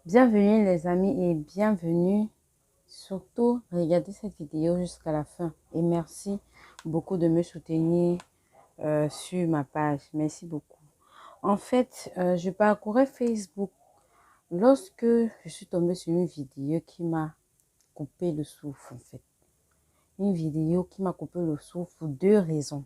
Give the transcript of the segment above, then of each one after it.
Bienvenue les amis et bienvenue. Surtout, regardez cette vidéo jusqu'à la fin. Et merci beaucoup de me soutenir sur ma page. Merci beaucoup. En fait, je parcourais Facebook lorsque je suis tombée sur une vidéo qui m'a coupé le souffle en fait. Une vidéo qui m'a coupé le souffle pour deux raisons.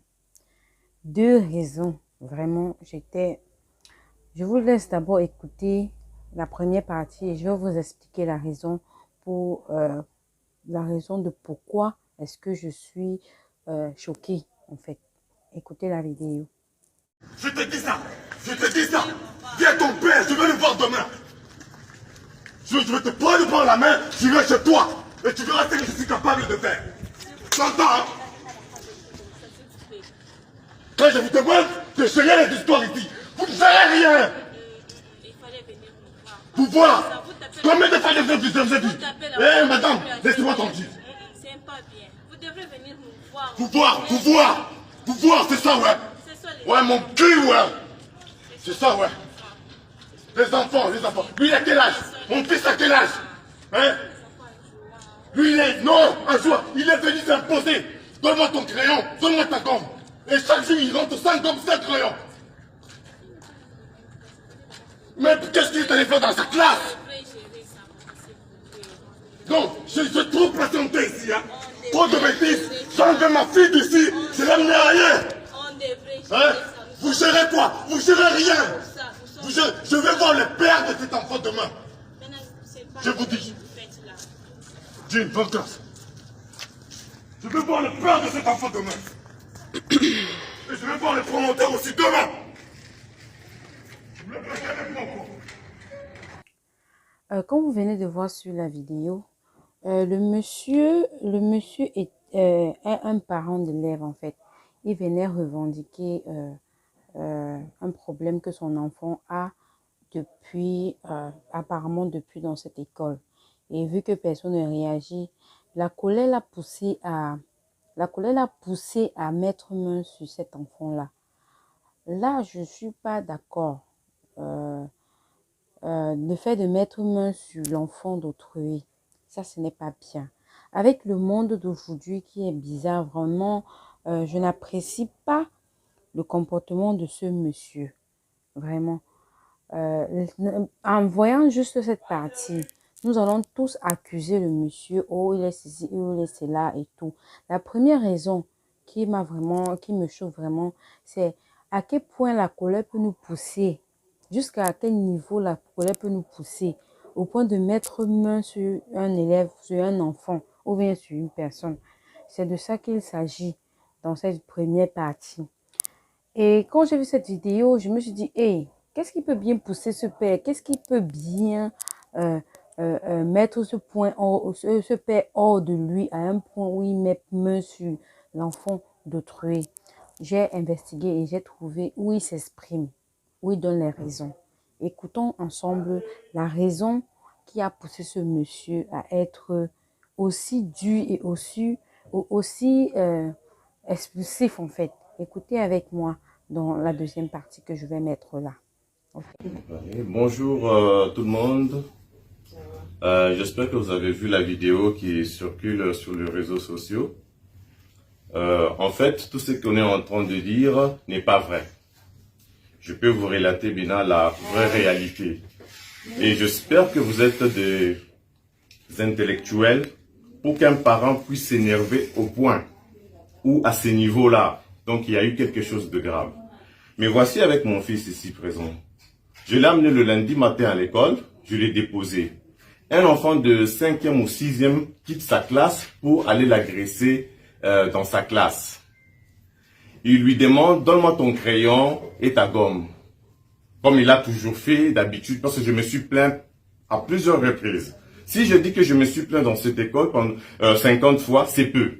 Deux raisons. Vraiment, Je vous laisse d'abord écouter la première partie et je vais vous expliquer la raison de pourquoi est-ce que je suis choquée en fait. Écoutez la vidéo. Je te dis ça, je te dis ça. Viens ton père, je vais le voir demain. Je vais te prendre par la main, je vais chez toi et tu verras ce que je suis capable de faire. T'entends, hein? Quand je vous demande de gérer les histoires ici, vous ne gérez rien. Il fallait venir nous voir. Vous voir. Combien de fois vous avez dit? Eh madame, laissez-moi tranquille. C'est pas bien. Vous devrez venir nous voir. Vous voir, c'est ça, ouais. Ouais, mon cul, ouais. C'est ça, ouais. Les enfants. Lui, il a quel âge? Mon fils a quel âge? Hein? Lui, il est... Non, un jour, il est venu s'imposer. Donne-moi ton crayon, donne-moi ta gomme. Et chaque jour, il rentre 5 gommes, 5 crayons. Mais qu'est-ce qu'il est allé faire dans sa classe? Donc, je suis trop patienté ici, hein. Trop de bêtises. J'enlève ma fille d'ici. Je l'ai amenée ailleurs. Hein? Vous gérez quoi? Vous gérez rien. Je vais voir le père de cet enfant demain. Je vous dis. J'ai une vengeance. Je vais voir le père de cet enfant demain. Et je vais voir le promoteur aussi demain. Je me plains avec mon corps. Comme vous venez de voir sur la vidéo, le monsieur est un parent d'élève en fait. Il venait revendiquer un problème que son enfant a apparemment depuis dans cette école. Et vu que personne ne réagit, la colère l'a poussé à mettre main sur cet enfant-là. Là, je ne suis pas d'accord. Le fait de mettre main sur l'enfant d'autrui, ça, ce n'est pas bien. Avec le monde d'aujourd'hui qui est bizarre, vraiment, je n'apprécie pas le comportement de ce monsieur. Vraiment. En voyant juste cette partie, nous allons tous accuser le monsieur. Oh, il est ceci, oh, il est cela et tout. La première raison qui me choque vraiment, c'est à quel point la colère peut nous pousser. Jusqu'à quel niveau la colère peut nous pousser au point de mettre main sur un élève, sur un enfant ou bien sur une personne. C'est de ça qu'il s'agit dans cette première partie. Et quand j'ai vu cette vidéo, je me suis dit, hey, qu'est-ce qui peut bien pousser ce père? Qu'est-ce qui peut bien mettre ce père hors de lui à un point où il met main sur l'enfant d'autrui? J'ai investigué et j'ai trouvé où il s'exprime, où il donne les raisons. Écoutons ensemble la raison qui a poussé ce monsieur à être aussi dur et aussi expulsif en fait. Écoutez avec moi dans la deuxième partie que je vais mettre là. Okay. Bonjour tout le monde. J'espère que vous avez vu la vidéo qui circule sur les réseaux sociaux. En fait, tout ce qu'on est en train de dire n'est pas vrai. Je peux vous relater bien la vraie réalité. Et j'espère que vous êtes des intellectuels pour qu'un parent puisse s'énerver au point où à ce niveau-là, donc il y a eu quelque chose de grave. Mais voici avec mon fils ici présent. Je l'ai amené le lundi matin à l'école, je l'ai déposé. Un enfant de 5e ou 6e quitte sa classe pour aller l'agresser dans sa classe. Il lui demande, donne-moi ton crayon et ta gomme. Comme il a toujours fait d'habitude, parce que je me suis plaint à plusieurs reprises. Si je dis que je me suis plaint dans cette école pendant 50 fois, c'est peu.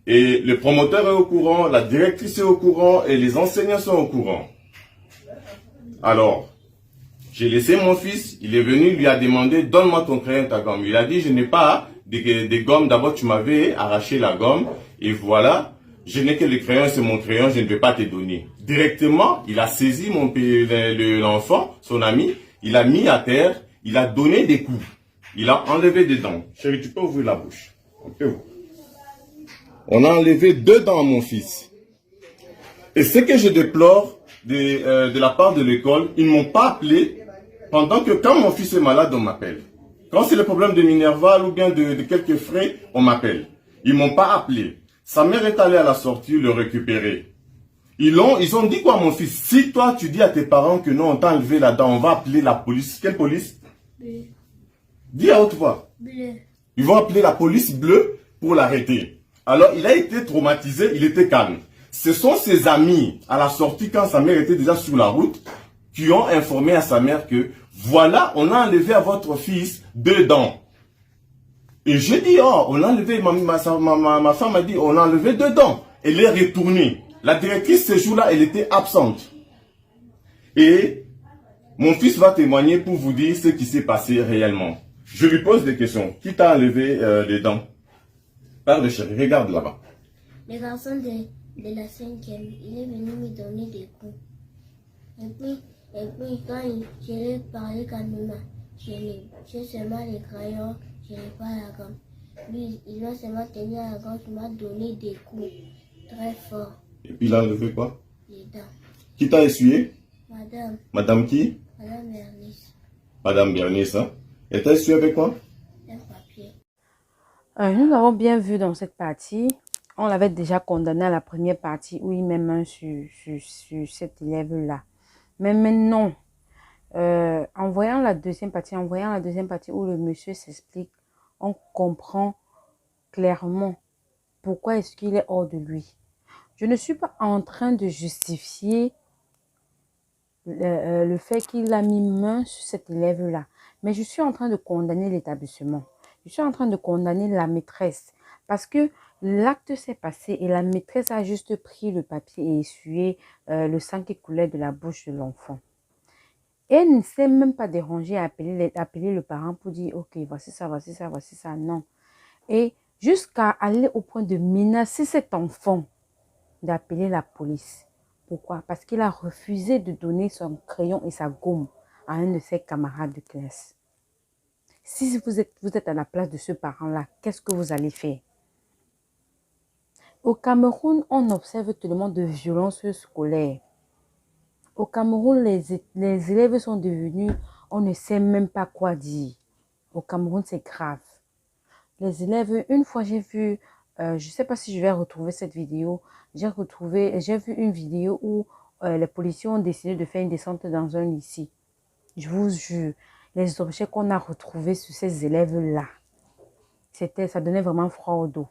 Et le promoteur est au courant, la directrice est au courant et les enseignants sont au courant. Alors, j'ai laissé mon fils, il est venu, il lui a demandé, donne-moi ton crayon et ta gomme. Il a dit, je n'ai pas des gommes, d'abord tu m'avais arraché la gomme, et voilà, je n'ai que le crayon, c'est mon crayon, je ne vais pas te donner. Directement, il a saisi l'enfant, son ami, il a mis à terre, Il a donné des coups. Il a enlevé des dents. Chérie, tu peux ouvrir la bouche. On a enlevé 2 dents à mon fils. Et ce que je déplore de la part de l'école, ils ne m'ont pas appelé pendant que quand mon fils est malade, on m'appelle. Quand c'est le problème de Minerval ou bien de quelques frais, on m'appelle. Ils ne m'ont pas appelé. Sa mère est allée à la sortie le récupérer. Ils ont dit quoi à mon fils? Si toi tu dis à tes parents que non, on t'a enlevé la dent, on va appeler la police. Quelle police? Bleu. Dis à haute voix. Bleu. Ils vont appeler la police bleue pour l'arrêter. Alors il a été traumatisé, il était calme. Ce sont ses amis à la sortie quand sa mère était déjà sur la route qui ont informé à sa mère que voilà, on a enlevé à votre fils 2 dents. Et j'ai dit, oh, on a enlevé, ma femme m'a dit, on a enlevé 2 dents. Elle est retournée. La directrice ce jour-là, elle était absente. Et mon fils va témoigner pour vous dire ce qui s'est passé réellement. Je lui pose des questions. Qui t'a enlevé les dents? Parle chérie, regarde là-bas. Le garçon de la 5e, il est venu me donner des coups. Et puis quand je l'ai parlé calmement, j'ai seulement les crayons, je n'ai pas la gomme. Lui, il a seulement tenu à la gorge, il m'a donné des coups très forts. Et puis il a enlevé quoi? Les dents. Qui t'a essuyé? Madame. Madame qui? Madame Bernice. Madame Bernice, hein? Et t'as essuyé avec quoi? Un papier. Nous l'avons bien vu dans cette partie. On l'avait déjà condamné à la première partie où il met main sur cet élève-là. Mais maintenant, en voyant la deuxième partie où le monsieur s'explique, on comprend clairement pourquoi est-ce qu'il est hors de lui. Je ne suis pas en train de justifier le fait qu'il a mis main sur cet élève-là, mais je suis en train de condamner l'établissement. Je suis en train de condamner la maîtresse parce que l'acte s'est passé et la maîtresse a juste pris le papier et essuyé le sang qui coulait de la bouche de l'enfant. Et elle ne s'est même pas dérangée à appeler le parent pour dire « Ok, voici ça, voici ça, voici ça. » Non. Et jusqu'à aller au point de menacer cet enfant d'appeler la police. Pourquoi? Parce qu'il a refusé de donner son crayon et sa gomme à un de ses camarades de classe. Si vous êtes à la place de ce parent-là, qu'est-ce que vous allez faire? Au Cameroun, on observe tellement de violences scolaires. Au Cameroun, les élèves sont devenus, on ne sait même pas quoi dire. Au Cameroun, c'est grave. Les élèves, une fois j'ai vu, je ne sais pas si je vais retrouver cette vidéo, j'ai vu une vidéo où les policiers ont décidé de faire une descente dans un lycée. Je vous jure, les objets qu'on a retrouvés sur ces élèves-là, ça donnait vraiment froid au dos.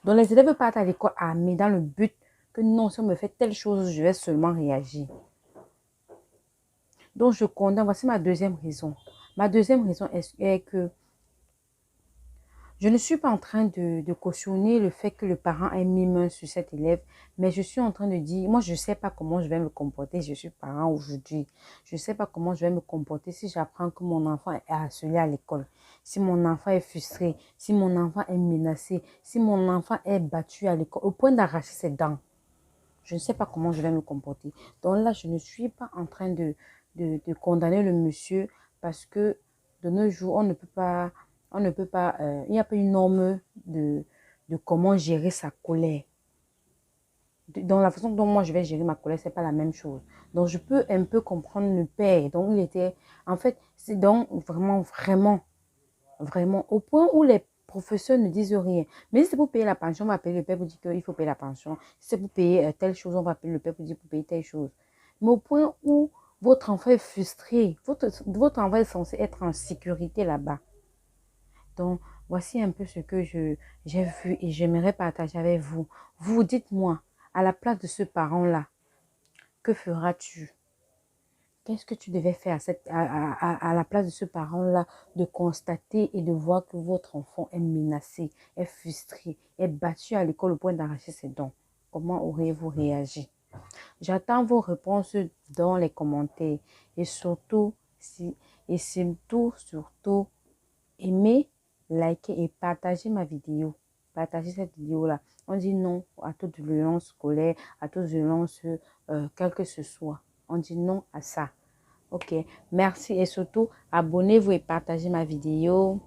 Donc les élèves partent à l'école armés dans le but que non, si on me fait telle chose, je vais seulement réagir. Donc je condamne, voici ma deuxième raison. Ma deuxième raison est que je ne suis pas en train de cautionner le fait que le parent ait mis main sur cet élève, mais je suis en train de dire, moi je ne sais pas comment je vais me comporter, je suis parent aujourd'hui. Je ne sais pas comment je vais me comporter si j'apprends que mon enfant est harcelé à l'école, si mon enfant est frustré, si mon enfant est menacé, si mon enfant est battu à l'école, au point d'arracher ses dents. Je ne sais pas comment je vais me comporter. Donc là, je ne suis pas en train de condamner le monsieur parce que de nos jours, il n'y a pas une norme de comment gérer sa colère. Dans la façon dont moi je vais gérer ma colère, c'est pas la même chose. Donc je peux un peu comprendre le père. Donc il était, en fait, c'est donc vraiment, au point où les professeurs ne disent rien. Mais si c'est pour payer la pension, on va appeler le père pour dire qu'il faut payer la pension. Si c'est pour payer telle chose, on va appeler le père pour dire pour payer telle chose. Mais au point où votre enfant est frustré, votre enfant est censé être en sécurité là-bas. Donc, voici un peu ce que j'ai vu et j'aimerais partager avec vous. Vous dites-moi, à la place de ce parent-là, que feras-tu? Qu'est-ce que tu devais faire à la place de ce parent-là, de constater et de voir que votre enfant est menacé, est frustré, est battu à l'école au point d'arracher ses dents? Comment auriez-vous réagi? J'attends vos réponses dans les commentaires et surtout, aimez, likez et partagez ma vidéo. Partagez cette vidéo-là. On dit non à toute violence scolaire, à toute violence, quelle que ce soit. On dit non à ça. Ok, merci et surtout abonnez-vous et partagez ma vidéo.